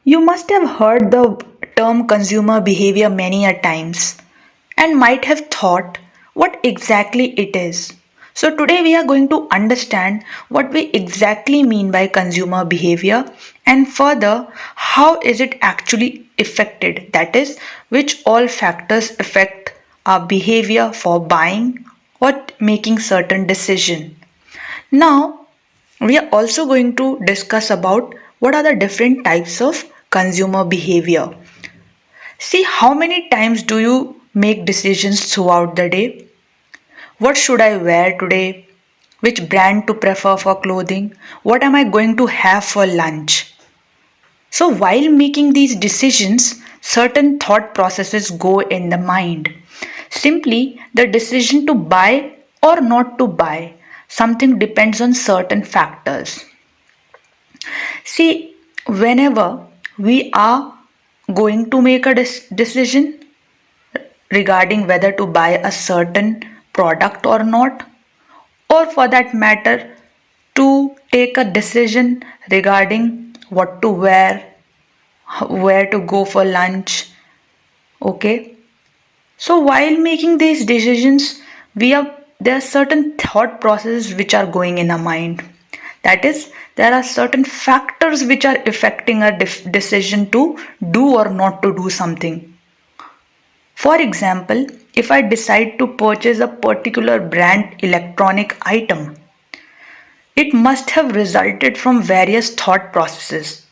You must have heard the term consumer behavior many a times and might have thought what exactly it is. So today we are going to understand what we exactly mean by consumer behavior and further how is it actually affected, that is which all factors affect our behavior for buying or making certain decision. Now, we are also going to discuss about what are the different types of consumer behavior. See, how many times do you make decisions throughout the day? What should I wear today? Which brand to prefer for clothing? What am I going to have for lunch? So, while making these decisions, certain thought processes go in the mind. Simply, the decision to buy or not to buy something depends on certain factors. See, whenever we are going to make a decision regarding whether to buy a certain product or not, or for that matter, to take a decision regarding what to wear, where to go for lunch, okay? So while making these decisions, there are certain thought processes which are going in our mind. That is, there are certain factors which are affecting our decision to do or not to do something. For example, if I decide to purchase a particular brand electronic item, it must have resulted from various thought processes.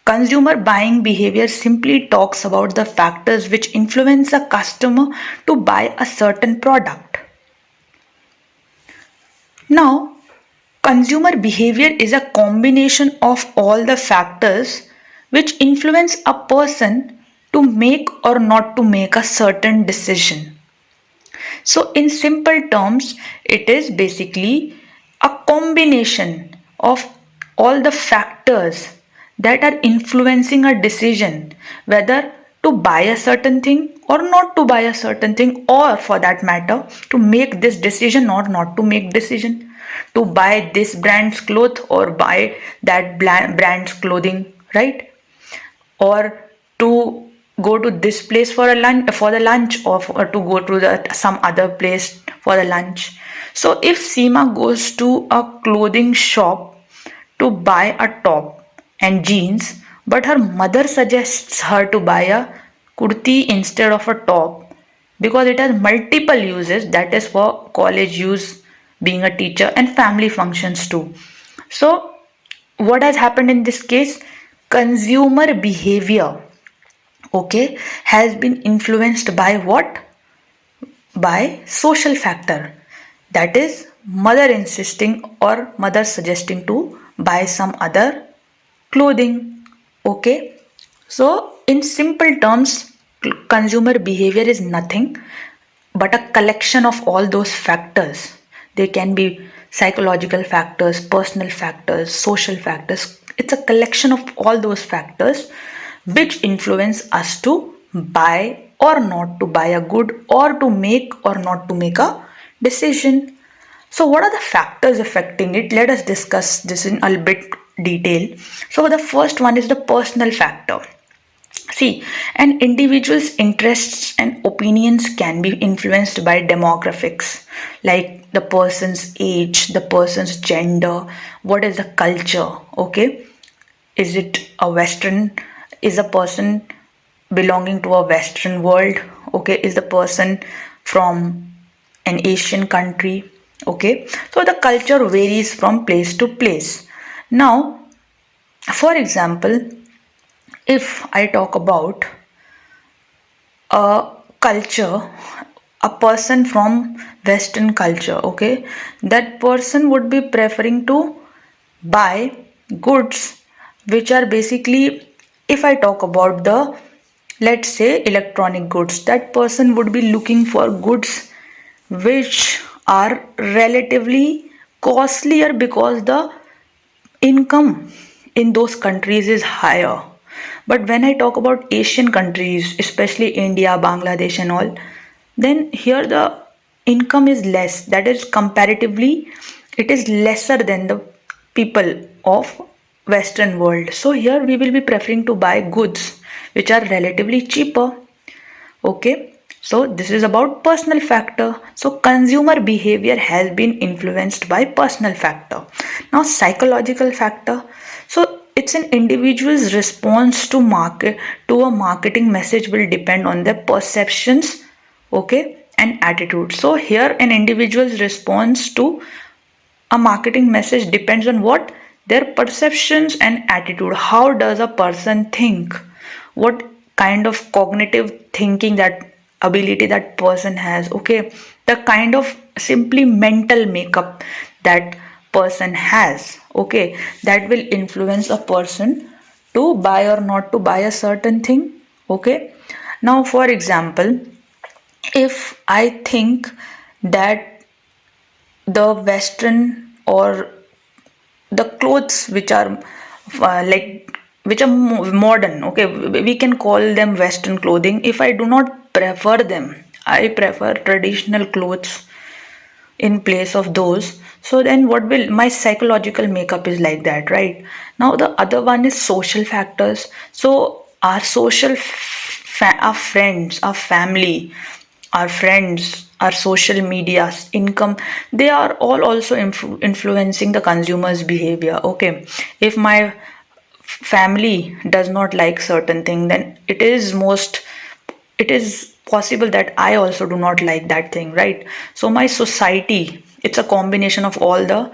Consumer buying behavior simply talks about the factors which influence a customer to buy a certain product. Now, consumer behavior is a combination of all the factors which influence a person to make or not to make a certain decision. So, in simple terms, it is basically a combination of all the factors that are influencing a decision whether to buy a certain thing or not to buy a certain thing, or for that matter to make this decision or not to make decision, to buy this brand's cloth or buy that brand's clothing, right? Or to go to this place for a lunch, for the lunch, or to go to some other place for the lunch. So if Seema goes to a clothing shop to buy a top and jeans, but her mother suggests her to buy a kurti instead of a top because it has multiple uses, that is for college use, being a teacher, and family functions too. So what has happened in this case? Consumer behavior, okay, has been influenced by what? By social factor, that is mother insisting or mother suggesting to buy some other clothing, okay. So in simple terms, consumer behavior is nothing but a collection of all those factors. They can be psychological factors, personal factors, social factors. It's a collection of all those factors which influence us to buy or not to buy a good, or to make or not to make a decision. So, what are the factors affecting it? Let us discuss this in a bit detail. So, the first one is the personal factor. See, an individual's interests and opinions can be influenced by demographics, like the person's age, the person's gender, what is the culture, okay? Is it a Western? Is a person belonging to a Western world? Okay, is the person from an Asian country? Okay, so the culture varies from place to place. Now, for example, if I talk about a culture, a person from Western culture, okay, that person would be preferring to buy goods which are basically, if I talk about the, let's say, electronic goods, that person would be looking for goods which are relatively costlier because the income in those countries is higher. But when I talk about Asian countries, especially India, Bangladesh, and all, then here the income is less. That is, comparatively, it is lesser than the people of Western world. So here we will be preferring to buy goods which are relatively cheaper. Okay, so this is about personal factor. So consumer behavior has been influenced by personal factor. Now psychological factor. So it's an individual's response to market to a marketing message will depend on their perceptions, okay, and attitude. So here an individual's response to a marketing message depends on what? Their perceptions and attitude. How does a person think? What kind of cognitive thinking, that ability that person has? Okay, the kind of simply mental makeup that person has. Okay, that will influence a person to buy or not to buy a certain thing. Okay, now for example, if I think that the Western or the clothes which are which are modern, okay, we can call them Western clothing. If I do not prefer them, I prefer traditional clothes in place of those. So then what will my psychological makeup is like that, right? Now the other one is social factors. So our our friends, our family, our friends, our social media, income, they are all also influencing the consumer's behavior. Okay, if my family does not like certain thing, then it is possible that I also do not like that thing, right? So my society, it's a combination of all the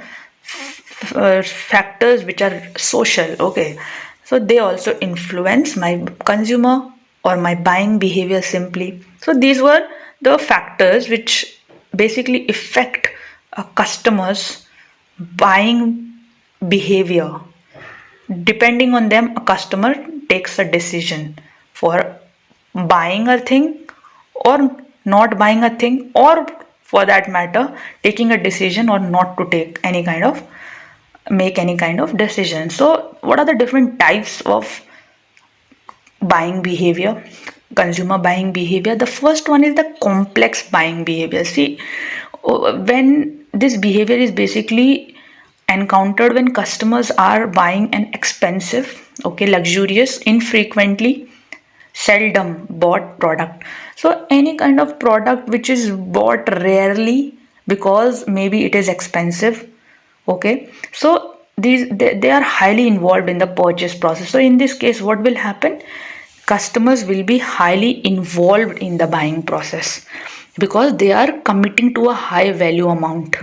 factors which are social. Okay, so they also influence my consumer or my buying behavior simply. So these were the factors which basically affect a customer's buying behavior. Depending on them, a customer takes a decision for buying a thing or not buying a thing, or for that matter, taking a decision or not to take any kind of make any kind of decision. So, what are the different types of buying behavior, consumer buying behavior? The first one is the complex buying behavior. See, when this behavior is basically encountered when customers are buying an expensive, okay, luxurious, infrequently, seldom bought product. So any kind of product which is bought rarely because maybe it is expensive. Okay, so they are highly involved in the purchase process. So in this case, what will happen? Customers will be highly involved in the buying process because they are committing to a high value amount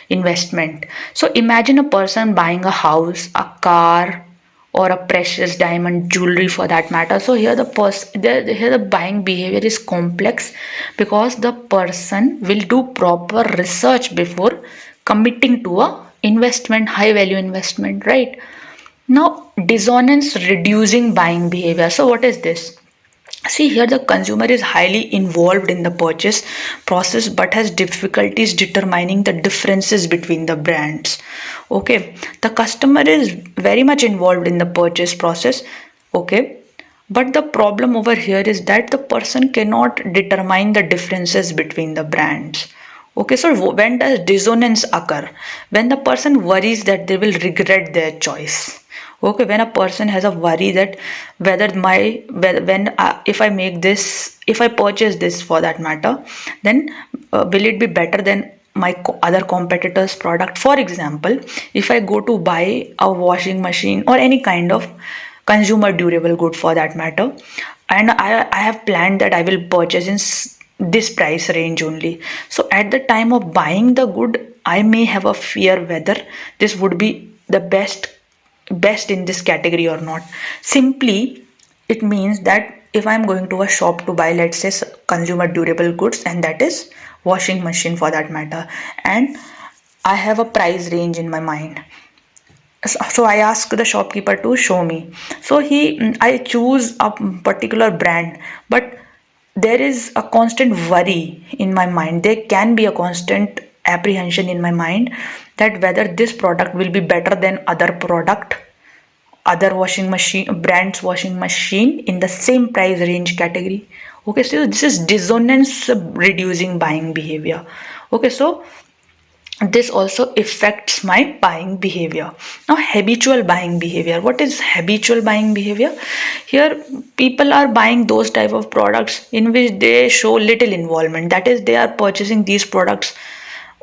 investment. So imagine a person buying a house, a car, or a precious diamond jewelry for that matter. So here here the buying behavior is complex because the person will do proper research before committing to a investment, high value investment, right? Now, dissonance reducing buying behavior. So, what is this? See, here the consumer is highly involved in the purchase process but has difficulties determining the differences between the brands. Okay, the customer is very much involved in the purchase process. Okay, but the problem over here is that the person cannot determine the differences between the brands. Okay, so when does dissonance occur? When the person worries that they will regret their choice. Okay, when a person has a worry that whether my when if I make this, if I purchase this for that matter, then will it be better than my other competitors' product? For example, if I go to buy a washing machine or any kind of consumer durable good for that matter, and I have planned that I will purchase in this price range only. So at the time of buying the good, I may have a fear whether this would be the best in this category or not. Simply, it means that if I'm going to a shop to buy, let's say, consumer durable goods, and that is washing machine for that matter, and I have a price range in my mind. So I ask the shopkeeper to show me. So I choose a particular brand, but there is a constant worry in my mind. There can be a constant apprehension in my mind that whether this product will be better than other product, other washing machine brands washing machine in the same price range category. Okay, so this is dissonance reducing buying behavior. Okay, so this also affects my buying behavior. Now, habitual buying behavior. What is habitual buying behavior? Here, people are buying those type of products in which they show little involvement. That is, they are purchasing these products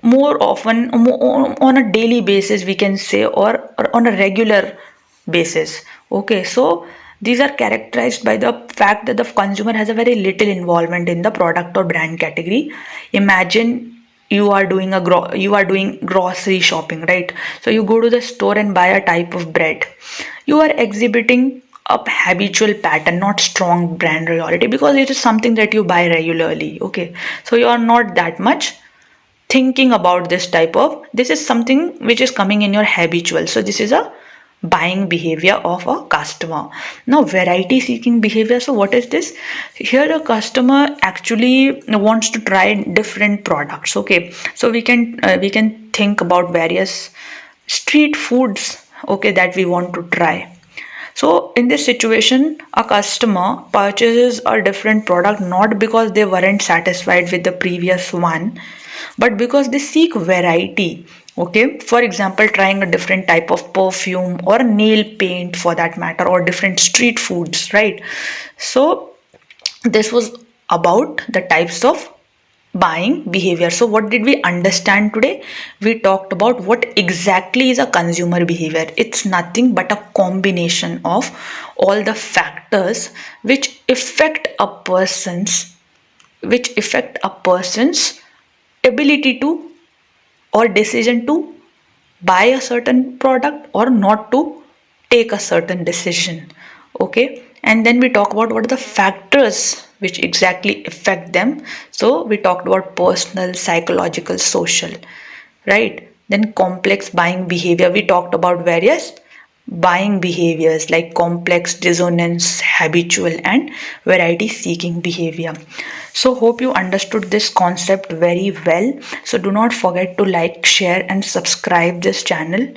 more often, on a daily basis, we can say, or on a regular basis. Okay, so these are characterized by the fact that the consumer has a very little involvement in the product or brand category. Imagine you are doing grocery shopping, right? So you go to the store and buy a type of bread. You are exhibiting a habitual pattern, not strong brand loyalty, because it is something that you buy regularly. Okay, so you are not that much thinking about this is something which is coming in your habitual. So this is a buying behavior of a customer. Now, variety seeking behavior. So what is this? Here the customer actually wants to try different products. Okay, so we can think about various street foods, okay, that we want to try. So in this situation, a customer purchases a different product not because they weren't satisfied with the previous one, but because they seek variety. Okay, for example, trying a different type of perfume or nail paint for that matter, or different street foods, right? So this was about the types of buying behavior. So what did we understand today? We talked about what exactly is a consumer behavior. It's nothing but a combination of all the factors which affect a person's ability to, or decision to, buy a certain product or not to take a certain decision. Okay, and then we talk about what are the factors which exactly affect them. So we talked about personal, psychological, social, right? Then complex buying behavior, we talked about various buying behaviors like complex, dissonance, habitual, and variety seeking behavior. So hope you understood this concept very well. So do not forget to like, share, and subscribe this channel.